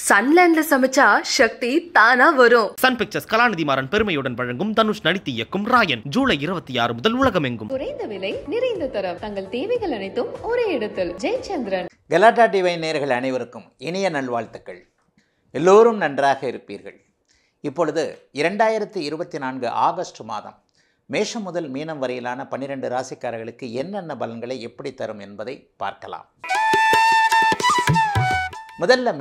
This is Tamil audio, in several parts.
சன்லேண்ட்ல சமைச்சா சக்தி தானா வரும். சன் பிக்சர்ஸ் கலாநிதி மாறன் பெருமையுடன் வழங்கும் தனுஷ் நடித்து இயக்கும் ராயன் ஜூலை 26 முதல் உலகமெங்கும். குறைந்த விலை நிறைந்த தரம், தங்கள் தேவைகள் அனைத்தும் ஒரே இடத்தில். ஜெயச்சந்திரன். கலாட்டா டிவி நேயர்கள் அனைவருக்கும் இனிய நல்வாழ்த்துக்கள். எல்லோரும் நன்றாக இருப்பீர்கள். இப்பொழுது 2024 ஆகஸ்ட் மாதம் மேஷம் முதல் மீனம் வரையிலான 12 ராசிக்காரர்களுக்கு என்னென்ன பலன்களை எப்படி தரும் என்பதை பார்க்கலாம். முதல்ல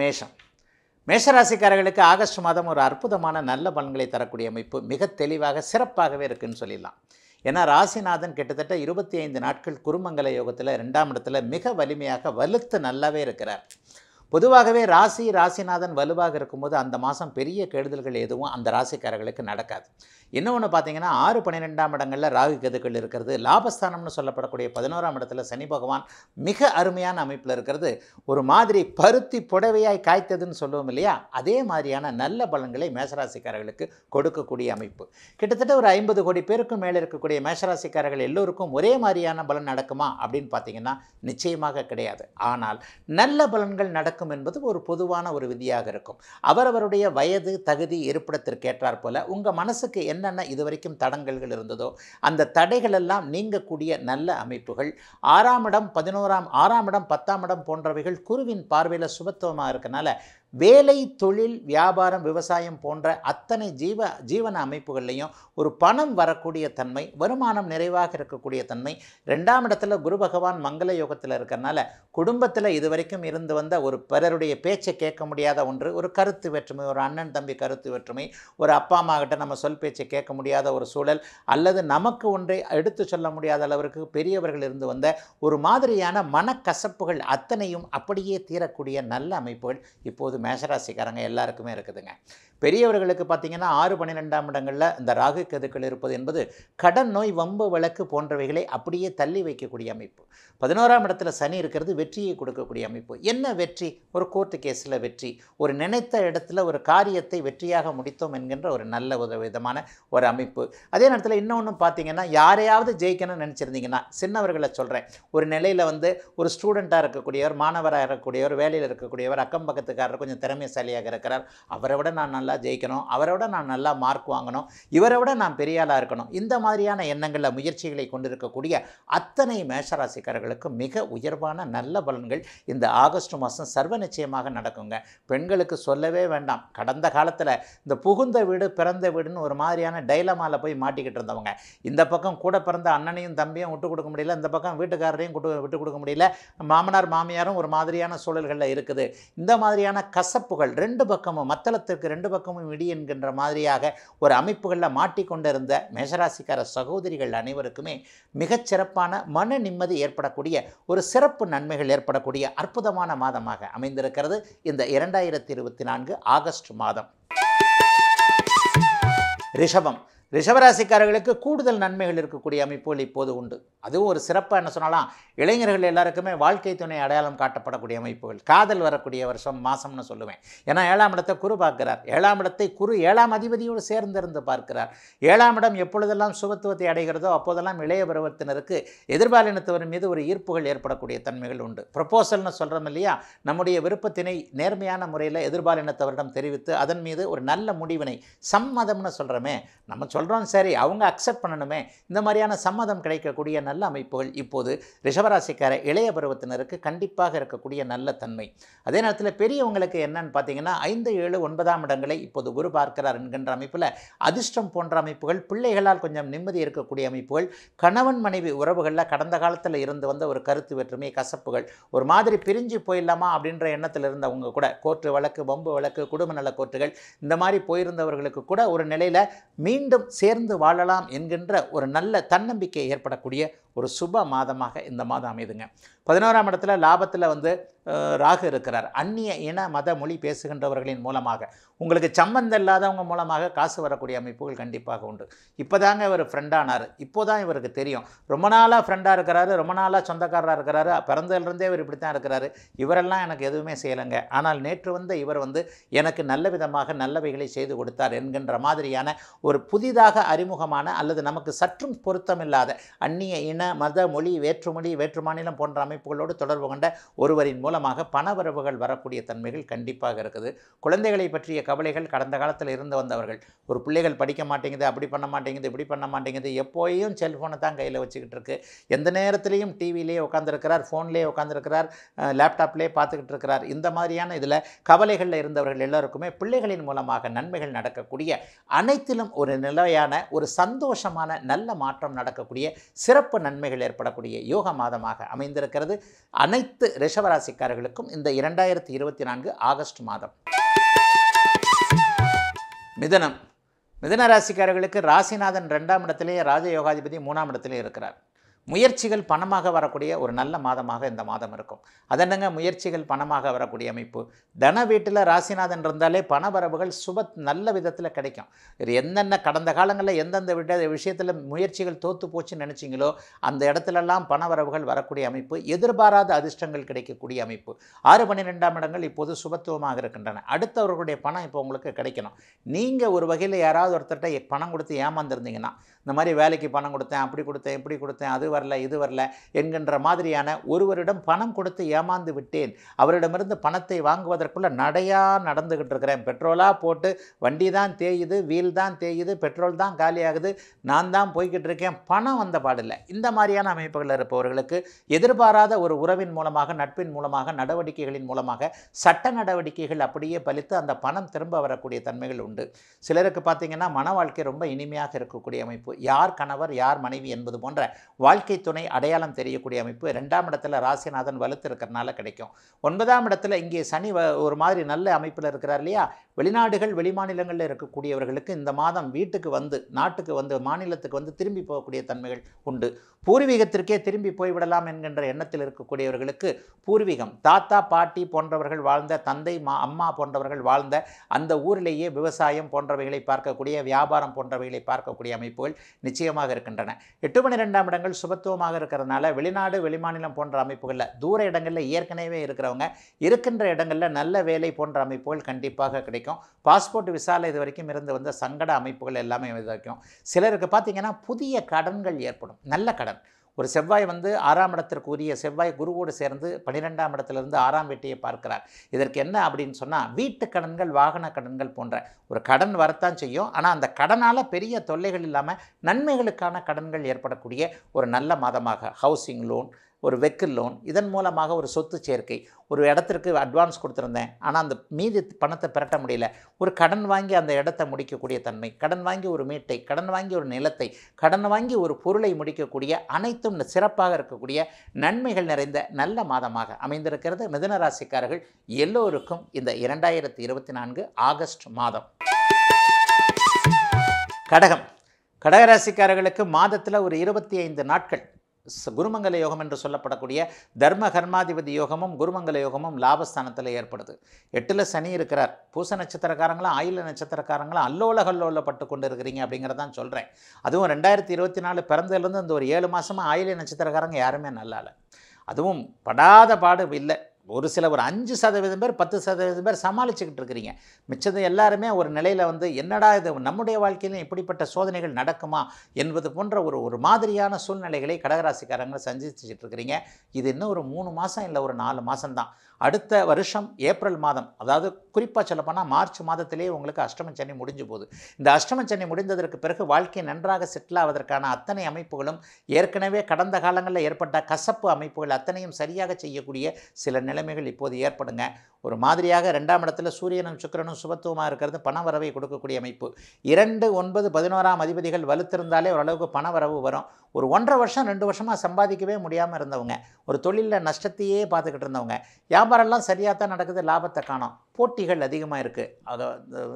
மேஷராசிக்காரர்களுக்கு ஆகஸ்ட் மாதம் ஒரு அற்புதமான நல்ல பலன்களை தரக்கூடிய அமைப்பு மிக தெளிவாக சிறப்பாகவே இருக்குன்னு சொல்லிடலாம். ஏன்னா ராசிநாதன் கிட்டத்தட்ட 25 நாட்கள் குருமங்கல யோகத்தில் 2ஆம் இடத்துல மிக வலிமையாக வலுத்து நல்லாவே இருக்கிறார். பொதுவாகவே ராசிநாதன் வலுவாக இருக்கும்போது அந்த மாதம் பெரிய கெடுதல்கள் எதுவும் அந்த ராசிக்காரர்களுக்கு நடக்காது. இன்னொன்று பார்த்தீங்கன்னா 6, 12ஆம் இடங்களில் ராகு கேதுக்கள் இருக்கிறது. லாபஸ்தானம்னு சொல்லப்படக்கூடிய 11ஆம் இடத்துல சனி பகவான் மிக அருமையான அமைப்பில் இருக்கிறது. ஒரு மாதிரி பருத்தி புடவையாய் காய்த்ததுன்னு சொல்லுவோம் இல்லையா, அதே மாதிரியான நல்ல பலன்களை மேஷராசிக்காரர்களுக்கு கொடுக்கக்கூடிய அமைப்பு. கிட்டத்தட்ட ஒரு 50 கோடி பேருக்கும் மேலே இருக்கக்கூடிய மேஷராசிக்காரர்கள் எல்லோருக்கும் ஒரே மாதிரியான பலன் நடக்குமா அப்படின்னு பார்த்தீங்கன்னா நிச்சயமாக கிடையாது. ஆனால் நல்ல பலன்கள் நடக்கும் என்பது ஒரு பொதுவான ஒரு விதியாக இருக்கும். அவரவருடைய வயது, தகுதி, இருப்பிடத்திற்கு ஏற்றாற் போல உங்கள் மனசுக்கு என்னென்ன இதுவரைக்கும் தடங்கல்கள் இருந்ததோ அந்த தடைகள் எல்லாம் நீங்கக்கூடிய நல்ல அமைப்புகள். 6ஆம் இடம், 6ஆம் இடம், 10ஆம் இடம் போன்றவைகள் குருவின் பார்வையில் சுபத்துவமாக இருக்கனால வேலை, தொழில், வியாபாரம், விவசாயம் போன்ற அத்தனை ஜீவன அமைப்புகள்லையும் ஒரு பணம் வரக்கூடிய தன்மை, வருமானம் நிறைவாக இருக்கக்கூடிய தன்மை. 2ஆம் இடத்துல குரு பகவான் மங்கள யோகத்தில் இருக்கிறனால குடும்பத்தில் இதுவரைக்கும் இருந்து வந்த ஒரு பிறருடைய பேச்சை கேட்க முடியாத ஒன்று, ஒரு கருத்து வேற்றுமை, ஒரு அண்ணன் தம்பி கருத்து வேற்றுமை, ஒரு அப்பா அம்மா கிட்ட நம்ம சொல் பேச்சை கேட்க முடியாத ஒரு சூழல், அல்லது நமக்கு ஒன்றை எடுத்து சொல்ல முடியாத அளவிற்கு பெரியவர்கள் இருந்து வந்த ஒரு மாதிரியான மனக்கசப்புகள் அத்தனையும் அப்படியே தீரக்கூடிய நல்ல அமைப்புகள் இப்போது மேஷராசிக்காரங்க எல்லாருக்குமே இருக்குதுங்க. பெரியவர்களுக்கு பார்த்தீங்கன்னா 6, 12ஆம் இடங்களில் இந்த ராகு கேதுக்கள் இருப்பது என்பது கடன், நோய், வம்பு, வழக்கு போன்றவைகளை அப்படியே தள்ளி வைக்கக்கூடிய அமைப்பு. 11ஆம் இடத்துல சனி இருக்கிறது, வெற்றியை கொடுக்கக்கூடிய அமைப்பு. என்ன வெற்றி? ஒரு கோர்ட்டு கேஸில் வெற்றி, ஒரு நினைத்த இடத்துல ஒரு காரியத்தை வெற்றியாக முடித்தோம் என்கின்ற ஒரு நல்ல விதமான ஒரு அமைப்பு. அதே நேரத்தில் இன்னொன்று பார்த்தீங்கன்னா, யாரையாவது ஜெயிக்கணும்னு நினச்சிருந்தீங்கன்னா, சின்னவர்களை சொல்கிறேன், ஒரு நிலையில் ஒரு ஸ்டூடெண்ட்டாக இருக்கக்கூடியவர், மாணவராக இருக்கக்கூடியவர், வேலையில் இருக்கக்கூடியவர், அக்கம் பக்கத்துக்காரர் கொஞ்சம் திறமைசாலியாக இருக்கிறார், அவரை விட நான் நல்லா ஜெயிக்கணும், அவரை விட நான் நல்லா மார்க் வாங்கணும், இவரை விட நான் பெரிய ஆளாக இருக்கணும், இந்த மாதிரியான எண்ணங்களில் முயற்சிகளை கொண்டிருக்கக்கூடிய அத்தனை மேஷராசிக்காரர்களுக்கு மிக உயர்வான நல்ல பலன்கள் இந்த ஆகஸ்ட் மாதம் சர்வ நிச்சயமாக நடக்குங்க. பெண்களுக்கு சொல்லவே வேண்டாம். கடந்த காலத்தில் இந்த புகுந்த வீடு பிறந்த வீடுன்னு ஒரு மாதிரியான டைலமாவில் போய் மாட்டிக்கிட்டு இருந்தவங்க, இந்த பக்கம் கூட பிறந்த அண்ணனையும் தம்பியும் விட்டு கொடுக்க முடியல, இந்த பக்கம் வீட்டுக்காரரையும் விட்டு கொடுக்க முடியல, மாமனார் மாமியாரும் ஒரு மாதிரியான சூழல்களில் இருக்குது. இந்த மாதிரியான கசப்புகள் 2 பக்கமும், மத்தளத்திற்கு 2 பக்கமும் இடி என்கின்ற மாதிரியாக ஒரு அமைப்புகளில் மாட்டிக்கொண்டிருந்த மேஷராசிக்கார சகோதரிகள் அனைவருக்குமே மிகச்சிறப்பான மன நிம்மதி ஏற்படக்கூடிய ஒரு சிறப்பு நன்மைகள் ஏற்படக்கூடிய அற்புதமான மாதமாக அமைந்திருக்கிறது இந்த 2024 ஆகஸ்ட் மாதம். ரிஷபராசிக்காரர்களுக்கு கூடுதல் நன்மைகள் இருக்கக்கூடிய அமைப்புகள் இப்போது உண்டு. அதுவும் ஒரு சிறப்பாக என்ன சொன்னாலாம், இளைஞர்கள் எல்லாருக்குமே வாழ்க்கை துணை அடையாளம் காட்டப்படக்கூடிய அமைப்புகள், காதல் வரக்கூடிய வருஷம் மாதம்னு சொல்லுவேன். ஏன்னா 7ஆம் இடத்தை குரு பார்க்கிறார். 7ஆம் இடத்தை குரு 7ஆம் அதிபதியோடு சேர்ந்திருந்து பார்க்கிறார். 7ஆம் இடம் எப்பொழுதெல்லாம் சுபத்துவத்தை அடைகிறதோ அப்போதெல்லாம் இளைய பருவத்தினருக்கு எதிர்பாலினத்தவர் மீது ஒரு ஈர்ப்புகள் ஏற்படக்கூடிய தன்மைகள் உண்டு. ப்ரொபோசல்னு சொல்கிறோம் இல்லையா, நம்முடைய விருப்பத்தினை நேர்மையான முறையில் எதிர்பாலினத்தவரிடம் தெரிவித்து அதன் மீது ஒரு நல்ல முடிவினை, சம்மதம்னு சொல்கிறோமே, நம்ம சொல்கிறோம் சரி, அவங்க அக்செப்ட் பண்ணணுமே, இந்த மாதிரியான சம்மதம் கிடைக்கக்கூடிய நல்ல அமைப்புகள் இப்போது ரிஷபராசிக்கார இளைய பருவத்தினருக்கு கண்டிப்பாக இருக்கக்கூடிய நல்ல தன்மை. அதே நேரத்தில் பெரியவங்களுக்கு என்னன்னு பார்த்தீங்கன்னா 5, 7, 9ஆம் இடங்களை இப்போது குரு பார்க்கிறார் என்கின்ற அமைப்பில் அதிர்ஷ்டம் போன்ற அமைப்புகள், பிள்ளைகளால் கொஞ்சம் நிம்மதி இருக்கக்கூடிய அமைப்புகள், கணவன் மனைவி உறவுகளில் கடந்த காலத்தில் இருந்து வந்த ஒரு கருத்து வேற்றுமை, கசப்புகள், ஒரு மாதிரி பிரிஞ்சு போயிடலாமா அப்படின்ற எண்ணத்தில் இருந்தவங்க கூட கோர்ட்டு வழக்கு, வம்பு வழக்கு, குடும்ப நல கோர்ட்டுகள் இந்த மாதிரி போயிருந்தவர்களுக்கு கூட ஒரு நிலையில் மீண்டும் சேர்ந்து வாழலாம் என்கின்ற ஒரு நல்ல தன்னம்பிக்கை ஏற்படக்கூடிய ஒரு சுப மாதமாக இந்த மாதம் அமைதுங்க. 11ஆம் இடத்துல லாபத்தில் ராகு இருக்கிறார். அந்நிய இன மத மொழி பேசுகின்றவர்களின் மூலமாக, உங்களுக்கு சம்பந்தம் இல்லாதவங்க மூலமாக காசு வரக்கூடிய அமைப்புகள் கண்டிப்பாக உண்டு. இப்போ தாங்க இவர் ஃப்ரெண்டானார், இப்போ தான் இவருக்கு தெரியும், ரொம்ப நாளாக ஃப்ரெண்டாக இருக்கிறாரு, ரொம்ப நாளாக சொந்தக்காரராக இருக்கிறாரு, பிறந்ததுலேருந்தே இவர் இப்படி தான் இருக்கிறாரு, இவரெல்லாம் எனக்கு எதுவுமே செய்யலைங்க, ஆனால் நேற்று இவர் எனக்கு நல்ல விதமாக நல்லவைகளை செய்து கொடுத்தார் என்கின்ற மாதிரியான ஒரு புதிதாக அறிமுகமான அல்லது நமக்கு சற்றும் பொருத்தமில்லாத அந்நிய இன மத மொழி வேற்றுமொழி வேற்று மாநிலம் போன்ற அமைப்புகளோடு தொடர்பு கொண்ட ஒருவரின் மூலமாக பணவரவுகள் வரக்கூடிய தன்மைகள் கண்டிப்பாக இருக்குது. குழந்தைகளை பற்றிய கவலைகள் கடந்த காலத்தில் இருந்து வந்தவர்கள், ஒரு பிள்ளைகள் படிக்க மாட்டேங்குது, அப்படி பண்ண மாட்டேங்குது, இப்படி பண்ண மாட்டேங்குது, எப்போயும் செல்ஃபோனை தான் கையில் வச்சுக்கிட்டு இருக்கு, எந்த நேரத்திலையும் டிவிலேயே உட்காந்துருக்கிறார், ஃபோன்லேயே உட்காந்துருக்கிறார், லேப்டாப்லேயே பார்த்துக்கிட்டு இருக்கிறார். இந்த மாதிரியான இதில் கவலைகளில் இருந்தவர்கள் எல்லோருக்குமே பிள்ளைகளின் மூலமாக நன்மைகள் நடக்கக்கூடிய, அனைத்திலும் ஒரு நிலையான ஒரு சந்தோஷமான நல்ல மாற்றம் நடக்கக்கூடிய சிறப்பு நன்மைகள் ஏற்படக்கூடிய யோக மாதமாக அமைந்திருக்கிறது அனைத்து ரிஷபராசிக்காரர்களுக்கும் இந்த 2024 ஆகஸ்ட் மாதம். மிதுனம். மிதுன ராசிக்காரர்களுக்கு ராசிநாதன் 2ஆம் இடத்திலே, ராஜயோகாதிபதி 3ஆம் இடத்திலே இருக்கிறார். முயற்சிகள் பணமாக வரக்கூடிய ஒரு நல்ல மாதமாக இந்த மாதம் இருக்கும். அதென்னங்க முயற்சிகள் பணமாக வரக்கூடிய அமைப்பு? தன வீட்டில் ராசிநாதன் இருந்தாலே பணவரவுகள் நல்ல விதத்தில் கிடைக்கும். என்னென்ன கடந்த காலங்களில் எந்தெந்த விஷயத்தில் முயற்சிகள் தோற்று போச்சுன்னு நினச்சிங்களோ அந்த இடத்துலலாம் பணவரவுகள் வரக்கூடிய அமைப்பு, எதிர்பாராத அதிர்ஷ்டங்கள் கிடைக்கக்கூடிய அமைப்பு. 6, 12ஆம் இடங்கள் இப்போது சுபத்துவமாக இருக்கின்றன. அடுத்தவர்களுடைய பணம் இப்போ உங்களுக்கு கிடைக்கணும். நீங்கள் ஒரு வகையில் யாராவது ஒருத்தர்கிட்ட பணம் கொடுத்து ஏமாந்துருந்தீங்கன்னா, இந்த மாதிரி வேலைக்கு பணம் கொடுத்தேன், அப்படி கொடுத்தேன், இப்படி கொடுத்தேன், அது வரல இது வரல என்கின்ற மாதிரியான ஒருவரிடம் பணம் கொடுத்து ஏமாந்து விட்டேன், அவரிடமிருந்து பணத்தை வாங்குவதற்குள்ள நடையா நடந்துகிட்டு இருக்கிறேன், பெட்ரோலாக போட்டு வண்டி தான் தேயுது, வீல் தான் தேயுது, பெட்ரோல் தான் காலியாகுது, நான் தான் போய்கிட்டு இருக்கேன், பணம் வந்த பாடில்லை. இந்த மாதிரியான அமைப்புகள் இருப்பவர்களுக்கு எதிர்பாராத ஒரு உறவின் மூலமாக, நட்பின் மூலமாக, நடவடிக்கைகளின் மூலமாக சட்ட நடவடிக்கைகள் அப்படியே பலித்து அந்த பணம் திரும்ப வரக்கூடிய தன்மைகள் உண்டு. சிலருக்கு பார்த்தீங்கன்னா மன வாழ்க்கை ரொம்ப இனிமையாக இருக்கக்கூடிய அமைப்பு, யார் கணவர் யார் மனைவி என்பது போன்ற வாழ்க்கை துணை அடையாளம் தெரியக்கூடிய அமைப்பு 2ஆம் இடத்துல ராசிநாதன் வலுத்து இருக்கிறனால கிடைக்கும். 9ஆம் இடத்துல இங்கே சனி ஒரு மாதிரி நல்ல அமைப்பில் இருக்கிறார் இல்லையா? வெளிநாடுகள் வெளிமாநிலங்களில் இருக்கக்கூடியவர்களுக்கு இந்த மாதம் வீட்டுக்கு வந்து, நாட்டுக்கு வந்து, மாநிலத்துக்கு வந்து திரும்பி போகக்கூடிய தன்மைகள் உண்டு. பூர்வீகத்திற்கே திரும்பி போய்விடலாம் என்கின்ற எண்ணத்தில் இருக்கக்கூடியவர்களுக்கு பூர்வீகம், தாத்தா பாட்டி போன்றவர்கள் வாழ்ந்த, தந்தை அம்மா போன்றவர்கள் வாழ்ந்த அந்த ஊரிலேயே விவசாயம் போன்றவைகளை பார்க்கக்கூடிய, வியாபாரம் போன்றவைகளை பார்க்கக்கூடிய அமைப்புகள் நிச்சயமாக இருக்கின்றன. 8, 12ஆம் இடங்கள் சுபத்துவமாக இருக்கிறதுனால வெளிநாடு வெளிமாநிலம் போன்ற அமைப்புகளில், தூர இடங்களில் ஏற்கனவே இருக்கிறவங்க இருக்கின்ற இடங்களில் நல்ல வேலை போன்ற அமைப்புகள் கண்டிப்பாக கிடைக்கும். பாஸ்போர்ட் விசாவில் இது வரைக்கும் இருந்து வந்த சங்கட அமைப்புகள் எல்லாமே கிடைக்கும். சிலருக்கு பார்த்தீங்கன்னா புதிய கடன்கள் ஏற்படும், நல்ல கடன். ஒரு செவ்வாய் வந்து 6ஆம் இடத்திற்கு உரிய செவ்வாய் குருவோடு சேர்ந்து 12ஆம் இடத்திலிருந்து 6ஆம் வீட்டையை பார்க்கிறார். இதற்கு என்ன அப்படின்னு சொன்னால், வீட்டு கடன்கள், வாகன கடன்கள் போன்ற ஒரு கடன் வரத்தான் செய்யும். ஆனால் அந்த கடனால் பெரிய தொல்லைகள் இல்லாமல் நன்மைகளுக்கான கடன்கள் ஏற்படக்கூடிய ஒரு நல்ல மாதமாக, ஹவுசிங் லோன், ஒரு வெஹிக்கிள் லோன், இதன் மூலமாக ஒரு சொத்து சேர்க்கை, ஒரு இடத்திற்கு அட்வான்ஸ் கொடுத்துருந்தேன் ஆனால் அந்த மீதி பணத்தை பெரட்ட முடியல, ஒரு கடன் வாங்கி அந்த இடத்தை முடிக்கக்கூடிய தன்மை, கடன் வாங்கி ஒரு மீட்டை, கடன் வாங்கி ஒரு நிலத்தை, கடன் வாங்கி ஒரு பொருளை முடிக்கக்கூடிய அனைத்தும் சிறப்பாக இருக்கக்கூடிய நன்மைகள் நிறைந்த நல்ல மாதமாக அமைந்திருக்கிறது மிதுன ராசிக்காரர்கள் எல்லோருக்கும் இந்த 2024 ஆகஸ்ட் மாதம். கடகம். கடகராசிக்காரர்களுக்கு மாதத்தில் ஒரு 25 நாட்கள் குருமங்கல யோகம் என்று சொல்லப்படக்கூடிய தர்ம கர்மாதிபதி யோகமும் குருமங்கல யோகமும் லாபஸ்தானத்தில் ஏற்படுது. 8ல் சனி இருக்கிறார். பூச நட்சத்திரக்காரங்களாம் ஆயில நட்சத்திரக்காரங்களாம் அல்லோலகல்லோலப்பட்டு கொண்டு இருக்கிறீங்க அப்படிங்கிறதான் சொல்கிறேன். அதுவும் 2024 பிறந்ததுலேருந்து இந்த ஒரு 7 மாதமாக ஆயில நட்சத்திரக்காரங்க யாருமே நல்லா இல்லை. அதுவும் படாத பாடு இல்லை. ஒரு சில ஒரு 5% பேர் 10% பேர் சமாளிச்சுக்கிட்டு இருக்கிறீங்க. மிச்சது எல்லாருமே ஒரு நிலையில் வந்து என்னடா இது நம்முடைய வாழ்க்கையிலும் இப்படிப்பட்ட சோதனைகள் நடக்குமா என்பது போன்ற ஒரு மாதிரியான சூழ்நிலைகளை கடகராசிக்காரங்க சந்திச்சுட்டு இருக்கிறீங்க. இது இன்னும் ஒரு 3 மாதம் இல்லை, ஒரு 4 மாதம்தான். அடுத்த வருஷம் ஏப்ரல் மாதம், அதாவது குறிப்பாக சொல்லப்போனால் மார்ச் மாதத்திலே உங்களுக்கு அஷ்டமச்சனி முடிஞ்சு போகுது. இந்த அஷ்டமச்சனி முடிந்ததற்கு பிறகு வாழ்க்கை நன்றாக செட்டில் ஆவதற்கான அத்தனை அமைப்புகளும், ஏற்கனவே கடந்த காலங்களில் ஏற்பட்ட கசப்பு அமைப்புகள் அத்தனையும் சரியாக செய்யக்கூடிய சில நிலைமைகள் இப்போது ஏற்படுங்க. ஒரு மாதிரியாக 2ஆம் இடத்துல சூரியனும் சுக்கிரனும் சுபத்துவமாக இருக்கிறது பணவரவை கொடுக்கக்கூடிய அமைப்பு. 2, 9, 11ஆம் அதிபதிகள் வலுத்திருந்தாலே ஓரளவுக்கு பணவரவு வரும். ஒரு 1.5 வருஷம் 2 வருஷமாக சம்பாதிக்கவே முடியாமல் இருந்தவங்க, ஒரு தொழிலில் நஷ்டத்தையே பார்த்துக்கிட்டு இருந்தவங்க, வியாபாரம்லாம் சரியாக தான் நடக்குது, லாபத்தை காணோம், போட்டிகள் அதிகமாக இருக்குது. அதை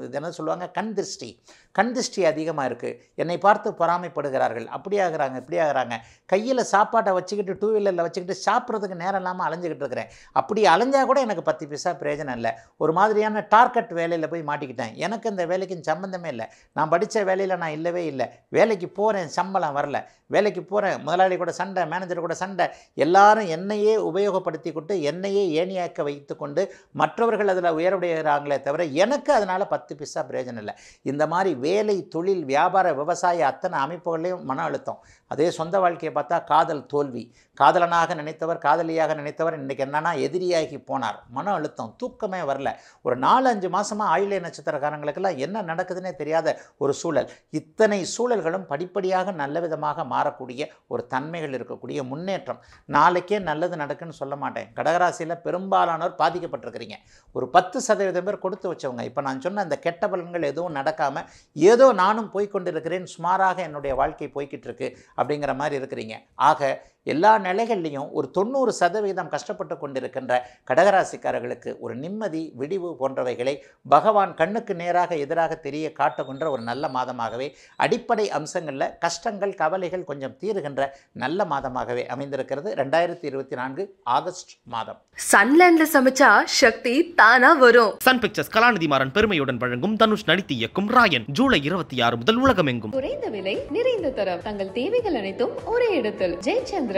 இது என்ன சொல்லுவாங்க, கண் திருஷ்டி அதிகமாக இருக்குது, என்னை பார்த்து பொறாமைப்படுகிறார்கள், அப்படி ஆகிறாங்க இப்படி ஆகிறாங்க, கையில் சாப்பாட்டை வச்சுக்கிட்டு 2 வீலரில் வச்சுக்கிட்டு சாப்பிட்றதுக்கு நேரம் இல்லாமல் அலைஞ்சிக்கிட்டு இருக்கிறேன், அப்படி அலைஞ்சால் கூட எனக்கு 10 பைசா பிரயோஜனம் இல்லை, ஒரு மாதிரியான டார்கெட் வேலையில் போய் மாட்டிக்கிட்டேன், எனக்கு இந்த வேலைக்கு சம்மந்தமே இல்லை, நான் படித்த வேலையில் நான் இல்லவே இல்லை, வேலைக்கு போகிறேன் சம்பளம் வரல, வேலைக்கு போகிறேன் முதலாளி கூட சண்டை, மேனேஜர் கூட சண்டை, எல்லாரும் என்னையே உபயோகப்படுத்தி கொண்டு என்னையே ஏணியாக்க வைத்து கொண்டு மற்றவர்கள் அதில் பெயருடையறாங்களே தவிர எனக்கு அதனால் 10 பைசா பிரயோஜனம் இல்லை. இந்த மாதிரி வேலை, தொழில், வியாபார, விவசாய அத்தனை அமைப்புகளையும் மன அழுத்தம். அதே சொந்த வாழ்க்கையை பார்த்தா காதல் தோல்வி, காதலனாக நினைத்தவர், காதலியாக நினைத்தவர் இன்றைக்கி என்னன்னா எதிரியாகி போனார். மன அழுத்தம், தூக்கமே வரல. ஒரு 4-5 மாதமாக ஆயில்ய நட்சத்திரக்காரங்களுக்கெல்லாம் என்ன நடக்குதுன்னே தெரியாத ஒரு சூழல். இத்தனை சூழல்களும் படிப்படியாக நல்ல விதமாக மாறக்கூடிய ஒரு தன்மைகள் இருக்கக்கூடிய முன்னேற்றம். நாளைக்கே நல்லது நடக்குன்னு சொல்ல மாட்டேன். கடகராசியில் பெரும்பாலானோர் பாதிக்கப்பட்டிருக்கிறீங்க. ஒரு 10% பேர் கொடுத்து வச்சவங்க. இப்போ நான் சொன்ன அந்த கெட்ட பலன்கள் எதுவும் நடக்காமல் ஏதோ நானும் போய்கொண்டிருக்கிறேன், சுமாராக என்னுடைய வாழ்க்கை போய்கிட்டு இருக்கு அப்படிங்கிற மாதிரி இருக்கிறீங்க. ஆக எல்லா நிலைகள்லையும் ஒரு 90% கஷ்டப்பட்டு கொண்டிருக்கின்ற கடகராசிக்காரர்களுக்கு ஒரு நிம்மதி, விடிவு போன்றவைகளை பகவான் கண்ணுக்கு நேராக எதிராக தெரிய காட்டுகின்ற ஒரு நல்ல மாதமாகவே, அடிப்படை அம்சங்களில் கஷ்டங்கள், கவலைகள் கொஞ்சம் தீருகின்ற நல்ல மாதமாகவே அமைந்திருக்கிறது 2024 ஆகஸ்ட் மாதம். சன்லேண்ட்ல சமைச்சா சக்தி தானா வரும். சன் பிக்சர்ஸ் கலாநிதி மாறன் பெருமையுடன் வழங்கும் தனுஷ் நடித்து இயக்கும் ராயன் ஜூலை 26 முதல் உலகமெங்கும். குறைந்த விலை, நிறைந்த தரம், தங்கள் தேவைகள் அனைத்தும் ஒரே இடத்தில். ஜெயச்சந்திரன்.